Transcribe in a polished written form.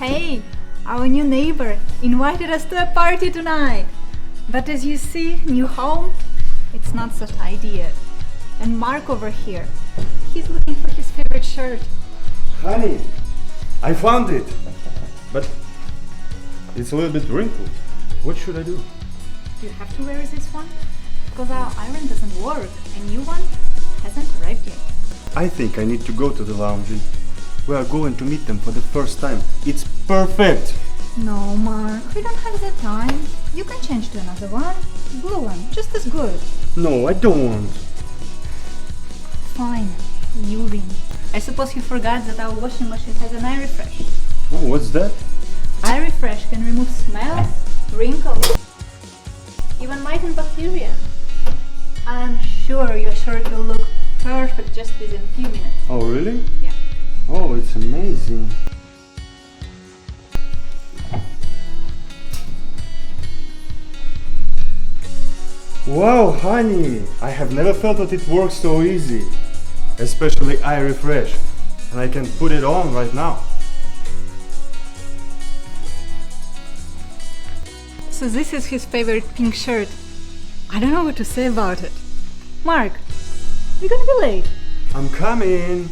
Hey, our new neighbor invited us to a party tonight. But as you see, new home, it's not so tidy yet. And Mark over here, he's looking for his favorite shirt. Honey, I found it, but it's a little bit wrinkled. What should I do? Do you have to wear this one? Because our iron doesn't work, and new one hasn't arrived yet. I think I need to go to the lounge. We are going to meet them for the first time. It's perfect! No, Mark, we don't have the time. You can change to another one. Blue one, just as good. No, I don't want. Fine, you win. I suppose you forgot that our washing machine has an eye refresh. Oh, what's that? Eye refresh can remove smells, wrinkles, even mice and bacteria. I'm sure your shirt will look perfect just within a few minutes. Oh, really? Yeah. Oh, it's amazing. Wow, honey! I have never felt that it works so easy. Especially eye refresh. And I can put it on right now. So this is his favorite pink shirt. I don't know what to say about it. Mark, we're gonna be late. I'm coming!